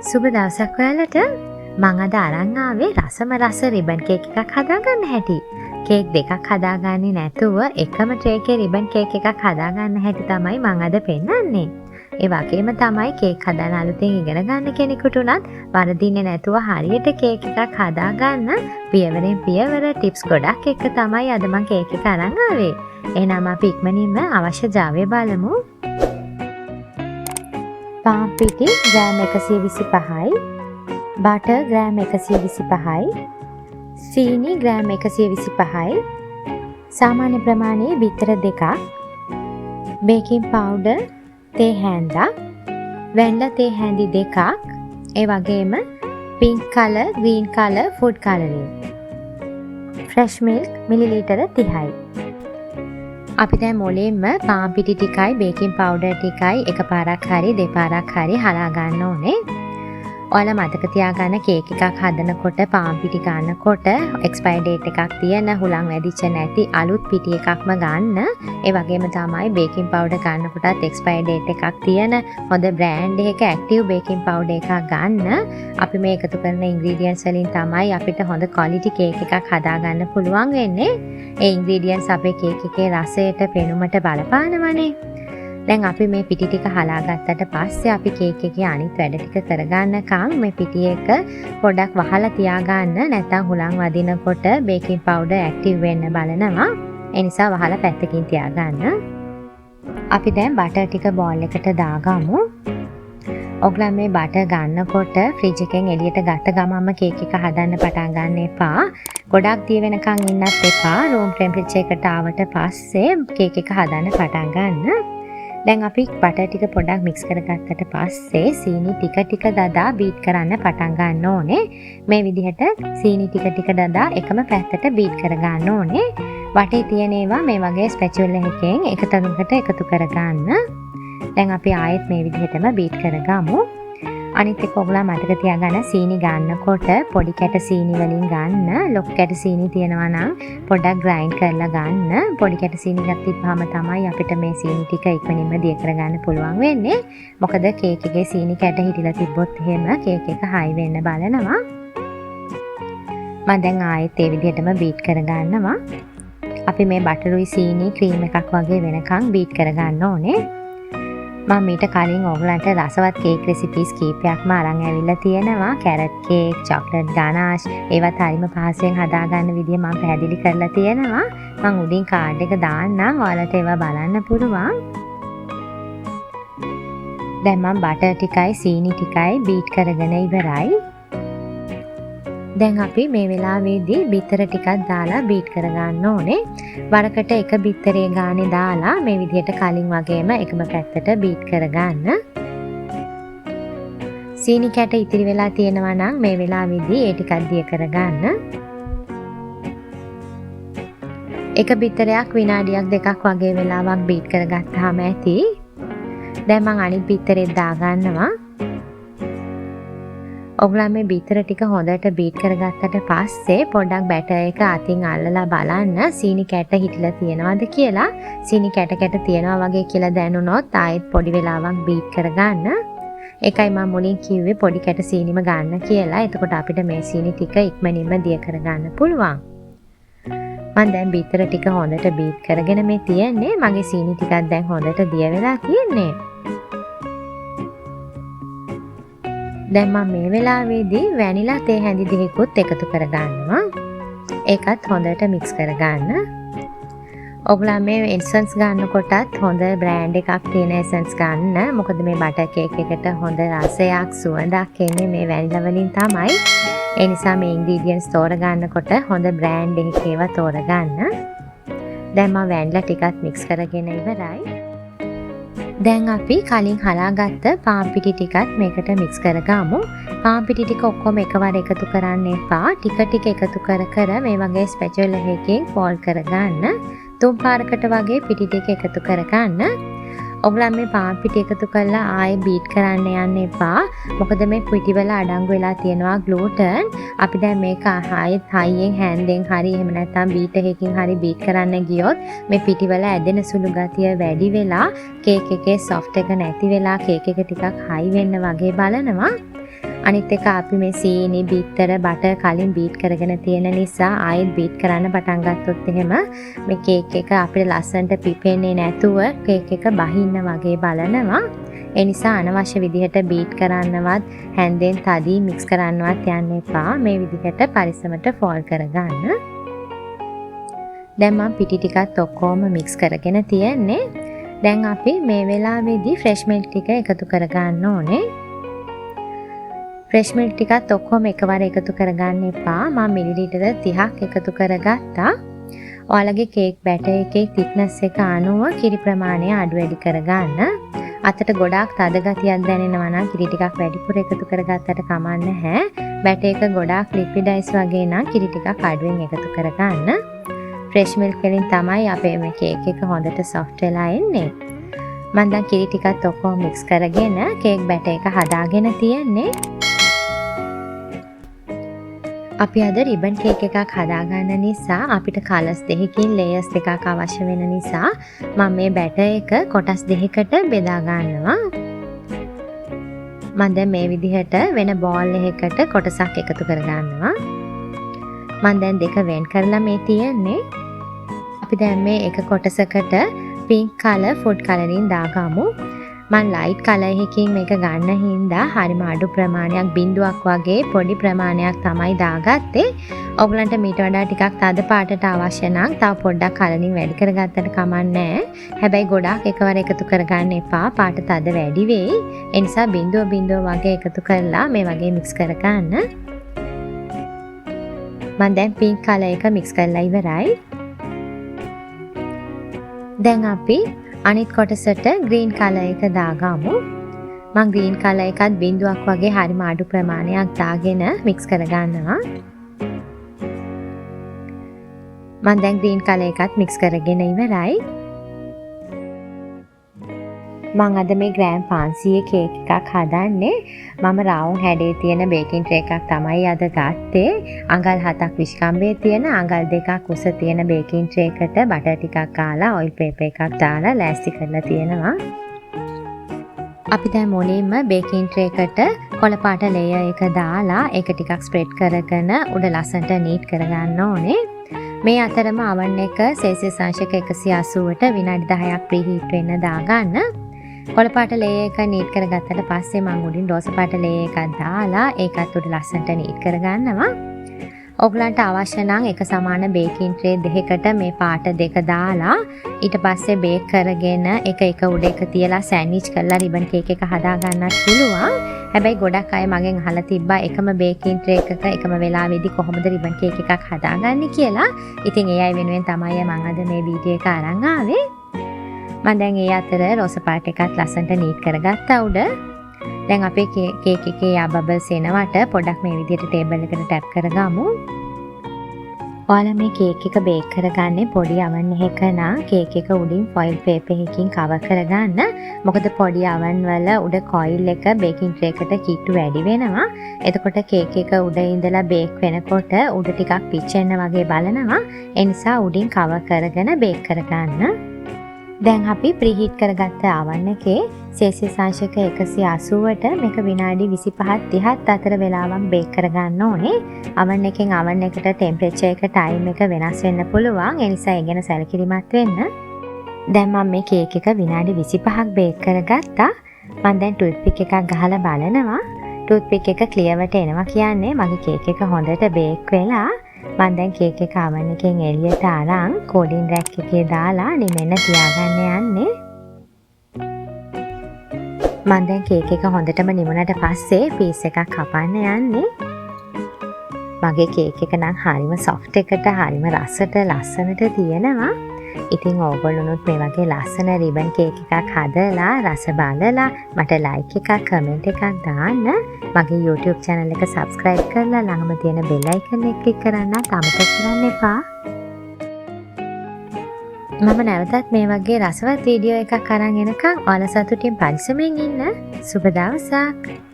සුබ දවසක් ඔයාලට. මං අද අරන් ආවේ රසම රස රිබන් කේක් එකක් හදාගන්න හැටි. කේක් දෙකක් හදාගන්නේ නැතුව එකම ට්‍රේ එකේ රිබන් කේක් එකක් හදාගන්න හැටි තමයි මං අද පෙන්නන්නේ. ඒ වගේම තමයි කේක් හදන්න අලුතෙන් ඉගෙන ගන්න කෙනෙකුට උනත් වරදින්නේ නැතුව හරියට කේක් එකක් හදාගන්න පියවරෙන් පියවර ටිප්ස් ගොඩක් එක තමයි අද මං කේක් එක අරන් ආවේ. එහෙනම් අපි ඉක්මනින්ම අවශ්‍ය ජාවය බලමු. පාන් පිටි ග්‍රෑම් 125යි, බටර් ග්‍රෑම් 125යි, සීනි ග්‍රෑම් 125යි, සාමාන්‍ය ප්‍රමාණයේ බිත්තර 2ක්, බේකින් පවුඩර් තේ හැන්දක්, වැනිලා තේ හැඳි 2ක්, ඒ වගේම pink colour, green colour food කලරින්, ෆ්‍රෙෂ් මිල්ක් මිලිලීටර 30යි. අපි දැන් මුලින්ම පාන් පිටි ටිකයි බේකින් පවුඩර් ටිකයි එකපාරක් හරි දෙපාරක් හරි හලා ගන්න ඕනේ. ඔයාලා මතක තියාගන්න කේක් එකක් හදනකොට පාන් පිටි ගන්නකොට එක්ස්පයර් ඩේට් එකක් තියෙන හුලං වැදිච්ච නැති අලුත් පිටි එකක්ම ගන්න. ඒ වගේම තමයි බේකින් පවුඩර් ගන්නකොටත් එක්ස්පයර් ඩේට් එකක් තියෙන හොඳ බ්‍රෑන්ඩ් එකක ඇක්ටිව් බේකින් පවුඩර් එකක් ගන්න. අපි මේ එකතු කරන ඉන්ග්‍රීඩියන්ට්ස් වලින් තමයි අපිට හොඳ ක්වොලිටි කේක් එකක් හදාගන්න පුළුවන් වෙන්නේ. ඒ ඉන්ග්‍රීඩියන්ට්ස් අපේ කේක් එකේ රසයට පෙනුමට බලපානවනේ. දැන් අපි මේ පිටි ටික හලා ගත්තට පස්සේ අපි කේක් එකේ අනිත් වැඩ ටික කරගන්නකම් මේ පිටි එක පොඩක් වහලා තියාගන්න. නැත්නම් හුලං වදිනකොට බේකින් පවුඩර් ඇක්ටිව් වෙන්න බලනවා. ඒ නිසා වහලා පැත්තකින් තියාගන්න. අපි දැන් බටර් ටික බෝල් එකට දාගමු. ඔගලා මේ බටර් ගන්නකොට ෆ්‍රිජ් එකෙන් එළියට ගත්ත ගමන්ම කේක් එක හදන්න පටන් ගන්න එපා. ගොඩක් දිය වෙනකන් ඉන්නත් එපා. රූම් ටෙම්පරේචර් එකට ආවට පස්සේ කේක් එක හදන්න පටන් ගන්න. දැන් අපි බටර් ටික පොඩක් මික්ස් කරගත්තට පස්සේ සීනි ටික ටික දදා බීට් කරන්න පටන් ගන්න ඕනේ. මේ විදිහට සීනි ටික ටික දදා එකම පැත්තට බීට් කරගන්න ඕනේ. වටේ තියෙන ඒවා මේ වගේ ස්පැචුලා එකෙන් එකතැනකට එකතු කරගන්න. දැන් අපි ආයෙත් මේ විදිහටම බීට් කරගමු. අනිත් එක ඔයගොල්ලෝ මතක තියාගන්න සීනි ගන්නකොට පොඩි කැට සීනි වලින් ගන්න. ලොකු කැට සීනි තියෙනවා නම් පොඩක් ග්‍රයින්ඩ් කරලා ගන්න. පොඩි කැට සීනි ගත්තිපහම තමයි අපිට මේ සීනි ටික ඉක්මනින්ම දිය කරගන්න පුළුවන් වෙන්නේ. මොකද කේක් එකේ සීනි කැට හිටිලා තිබ්බොත් එහෙම කේක් එක හයි වෙන්න බලනවා. මම දැන් ආයෙත් ඒ විදිහටම බීට් කරගන්නවා. අපි මේ බටරුයි සීනි ක්‍රීම් එකක් වගේ වෙනකන් බීට් කරගන්න ඕනේ. මම මීට කලින් ඔයගලන්ට රසවත් කේක් රෙසිපීස් කීපයක්ම අරන් ඇවිල්ලා තියෙනවා. කැරට් කේක්, චොක්ලට් ගනාෂ්, ඒවත් හරිම පහසුවෙන් හදාගන්න විදිය මම පැහැදිලි කරලා තියෙනවා. මම උඩින් කාඩ් එක දාන්නම්. ඔයාලට ඒවා බලන්න පුළුවන්. දැන් මම බටර් ටිකයි සීනි ටිකයි බීට් කරගෙන ඉවරයි. දැන් අපි මේ වෙලාවේදී බිත්තර ටිකක් දාලා බීට් කරගන්න ඕනේ. වරකට එක බිත්තරේ ගානේ දාලා මේ විදිහට කලින් වගේම එකම පැත්තට බීට් කරගන්න. සීනි කැට ඉතිරි වෙලා තියෙනවා නම් මේ වෙලාවේදී ඒ ටිකක් දිය කරගන්න. එක බිත්තරයක් විනාඩියක් දෙකක් වගේ වෙලාවක් බීට් කරගත්තාම ඇති. දැන් මම අනිත් බිත්තරෙත් දාගන්නවා. ඔගලා මේ බිත්තර ටික හොඳට බීට් කරගත්තට පස්සේ පොඩ්ඩක් බැටර් එක අතින් අල්ලලා බලන්න සීනි කැට හිටලා තියෙනවද කියලා. සීනි කැට කැට තියෙනවා වගේ කියලා දැනුනොත් ආයෙත් පොඩි වෙලාවක් බීට් කරගන්න. ඒකයි මම මුලින් කිව්වේ පොඩි කැට සීනිම ගන්න කියලා. එතකොට අපිට මේ සීනි ටික ඉක්මනින්ම දිය කරගන්න පුළුවන්. මම දැන් බිත්තර ටික හොඳට බීට් කරගෙන මේ තියන්නේ. මගේ සීනි ටිකක් දැන් හොඳට දිය වෙලා තියෙන්නේ. දැන් මම මේ වෙලාවේදී වැනිලා තේ හැඳි දෙකකුත් එකතු කරගන්නවා. ඒකත් හොඳට මික්ස් කරගන්න. ඔයගොල්ලෝ මේ එසන්ස් ගන්නකොටත් හොඳ බ්‍රෑන්ඩ් එකක් තියෙන එසන්ස් ගන්න. මොකද මේ බටර් කේක් එකට හොඳ රසයක් සුවඳක් එන්නේ මේ වැනිලා වලින් තමයි. ඒ නිසා මේ ඉන්ග්‍රීඩියන්ට්ස් තෝරගන්නකොට හොඳ බ්‍රෑන්ඩ් එකක ඒවා තෝරගන්න. දැන් මම වැනිලා ටිකත් මික්ස් කරගෙන ඉවරයි. දැන් අපි කලින් හලාගත්ත පාන් පිටි ටිකත් මේකට මික්ස් කරගමු. පාන් පිටි ටික ඔක්කොම එකවර එකතු කරන්න එපා. ටික ටික එකතු කර කර මේ වගේ ස්පැචුලා එකකින් ෆෝල්ඩ් කරගන්න. තුන් පාරකට වගේ පිටි ටික එකතු කරගන්න. ඔයගොල්ලෝ මේ පාන් පිටි එකතු කරලා ආයෙ බීට් කරන්න යන්න එපා. මොකද මේ පිටිවල අඩංගු වෙලා තියෙනවා ග්ලූටන්. අපි දැන් මේක ආයෙත් හයියෙන් හැන්දෙන් හරි එහෙම නැත්නම් බීටර් එකකින් හරි බීට් කරන්න ගියොත් මේ පිටිවල ඇදෙන සුළු ගතිය වැඩි වෙලා කේක් එකේ සොෆ්ට් එක නැති වෙලා කේක් එක ටිකක් හයි වෙන්න වගේ බලනවා. අනිත් එක අපි මේ සීනි, බිත්තර, බටර් කලින් බීට් කරගෙන තියෙන නිසා ආයෙත් බීට් කරන්න පටන් ගත්තොත් එහෙම මේ කේක් එක අපිට ලස්සනට පිපෙන්නේ නැතුව කේක් එක බහින්න වගේ බලනවා. ඒ නිසා අනවශ්‍ය විදිහට බීට් කරන්නවත් හැන්දෙන් තදී මික්ස් කරන්නවත් යන්න එපා. මේ විදිහට පරිස්සමට ෆෝල්ඩ් කරගන්න. දැන් මම පිටි ටිකත් ඔක්කොම මික්ස් කරගෙන තියන්නේ. දැන් අපි මේ වෙලාවේදී ෆ්‍රෙෂ් මිල්ක් ටික එකතු කරගන්න ඕනේ. ෆ්‍රෙෂ් මිල්ක් ටිකත් ඔක්කොම එකවර එකතු කරගන්න එපා. මම මිලිලීටර 30ක් එකතු කරගත්තා. ඔයාලගේ කේක් බැටර් එකේ thickness එක අනුව කිරි ප්‍රමාණය අඩු වැඩි කරගන්න. අතට ගොඩාක් තද ගතියක් දැනෙනවා නම් කිරි ටිකක් වැඩිපුර එකතු කරගත්තට කමක් නැහැ. බැටර් එක ගොඩාක් ලික්විඩයිස් වගේ නම් කිරි ටිකක් අඩුවෙන් එකතු කරගන්න. ෆ්‍රෙෂ් මිල්ක් වලින් තමයි අපේ මේ කේක් එක හොඳට soft වෙලා එන්නේ. මම දැන් කිරි ටිකත් ඔක්කොම මික්ස් කරගෙන කේක් බැටර් එක හදාගෙන තියන්නේ. අපි අද රිබන් කේක් එකක් හදාගන්න නිසා අපිට කලර්ස් දෙකකින් ලේයර්ස් දෙකක් අවශ්‍ය වෙන නිසා මම මේ බැටර් එක කොටස් දෙකකට බෙදා ගන්නවා. මම දැන් මේ විදිහට වෙන බෝල් එකකට කොටසක් එකතු කර ගන්නවා. මම දැන් දෙක වෙන් කරලා මේ තියන්නේ. අපි දැන් මේ එක කොටසකට pink color food coloring දාගමු. මම ලයිට් කලර් එකකින් මේක ගන්න හින්දා හරිම අඩු ප්‍රමාණයක් බිඳුවක් වගේ පොඩි ප්‍රමාණයක් තමයි දාගත්තේ. ඔයගලන්ට මීට වඩා ටිකක් තද පාටට අවශ්‍ය නම් තව පොඩ්ඩක් කලරින් වැඩි කරගත්තට කමක් නැහැ. හැබැයි ගොඩාක් එකවර එකතු කරගන්න එපා. පාට තද වැඩි වෙයි. ඒ නිසා බිඳුව වගේ එකතු කරලා මේ වගේ මික්ස් කරගන්න. මම දැන් pink කලර් එක මික්ස් කරලා ඉවරයි. දැන් අපි අනිත් කොටසට ග්‍රීන් කලර් එක දාගමු. මම ග්‍රීන් කලර් එකත් බිඳුවක් වගේ හරිම අඩු ප්‍රමාණයක් දාගෙන මික්ස් කරගන්නවා. මම දැන් ග්‍රීන් කලර් එකත් මික්ස් කරගෙන ඉවරයි. මම අද මේ ග්‍රෑම් 500 කේක් එකක් හදන්නේ. මම රවුන්ඩ් හැඩේ තියෙන බේකින් ට්‍රේ එකක් තමයි අද ගත්තේ. අඟල් 7ක් විශ්කම්බේ තියෙන අඟල් 2ක් උස තියෙන බේකින් ට්‍රේ එකට බටර් ටිකක් ගාලා ඔයිල් පේපර් එකක් දාලා ලෑස්ති කරලා තියෙනවා. අපි දැන් මුලින්ම බේකින් ට්‍රේ එකට කොළ පාට ලේයර් එක දාලා ඒක ටිකක් ස්ප්‍රෙඩ් කරගෙන උඩ ලස්සනට නීට් කරගන්න ඕනේ. මේ අතරම oven එක සෙල්සියස් අංශක 180ට විනාඩි 10ක් ප්‍රීහීට් වෙන්න දාගන්න. කොළ පාට ලේයර් එක නීට් කරගත්තට පස්සේ මම උඩින් රෝස පාට ලේයර් එකක් දාලා ඒකත් උඩ ලස්සනට නීට් කරගන්නවා. ඔයගලන්ට අවශ්‍ය නම් එක සමාන බේකින් ට්‍රේ දෙකකට මේ පාට දෙක දාලා ඊට පස්සේ බේක් කරගෙන එක උඩ එක තියලා සෑන්ඩ්විච් කරලා රිබන් කේක් එක හදා ගන්නත් පුළුවන්. හැබැයි ගොඩක් අය මගෙන් අහලා තිබ්බා එකම බේකින් ට්‍රේ එකක එකම වෙලාවෙදී කොහොමද රිබන් කේක් එකක් හදාගන්නේ කියලා. ඉතින් ඒ අය වෙනුවෙන් තමයි මම අද මේ වීඩියෝ එක අරන් ආවේ. මම දැන් ඒ අතර රෝස පාට එකත් ලස්සනට නීට් කරගත්තා උඩ. දැන් අපේ කේක් එකේ යා බබල්ස් එනවට පොඩ්ඩක් මේ විදිහට ටේබල් එකට ටැප් කරගමු. ඔයාලා මේ කේක් එක බේක් කරගන්නේ පොඩි oven එකක නම් කේක් එක උඩින් ෆොයිල් පේපර් එකකින් කවර් කරගන්න. මොකද පොඩි oven වල උඩ කොයිල් එක බේකින් ට්‍රේ එකට කිට්ටු වැඩි වෙනවා. එතකොට කේක් එක උඩ ඉඳලා බේක් වෙනකොට උඩ ටිකක් පිච්චෙන්න වගේ බලනවා. ඒ නිසා උඩින් කවර් කරගෙන බේක් කරගන්න. දැන් අපි ප්‍රීහීට් කරගත්ත oven එකේ සෙල්සියස් අංශක 180ට මේක විනාඩි 25-30ත් අතර වෙලාවක් බේක් කරගන්න ඕනේ. oven එකෙන් oven එකට ටෙම්පරේචර් එක ටයිම් එක වෙනස් වෙන්න පුළුවන්. ඒ නිසා ඒ ගැන සැලකිලිමත් වෙන්න. දැන් මම මේ කේක් එක විනාඩි 25ක් බේක් කරගත්තා. මම දැන් ටූත්පික් එකක් ගහලා බලනවා. ටූත්පික් එක ක්ලියර්වට එනවා කියන්නේ මගේ කේක් එක හොඳට බේක් වෙලා. මම දැන් කේක් එක oven එකෙන් එළියට අරන් කෝලින් රැක් එකේ දාලා නිමෙන්න තියාගන්න යන්නේ. මම දැන් කේක් එක හොඳටම නිමුණට පස්සේ පීස් එකක් කපන්න යන්නේ. මගේ කේක් එක නම් හරිම soft එකට හරිම රසට ලස්සනට තියෙනවා. ඉතින් ඕගොල්ලොනුත් මේ වගේ ලස්සන රිබන් කේක් එකක් හදලා රස බලලා මට ලයික් එකක් කමෙන්ට් එකක් දාන්න. මගේ YouTube channel එක subscribe කරලා ළඟම තියෙන bell icon එක click කරන්න අමතක කරන්න එපා. මම නැවතත් මේ වගේ රසවත් වීඩියෝ එකක් අරන් එනකම් ඔයාලා සතුටින් පරිස්සමෙන් ඉන්න. සුබ දවසක්.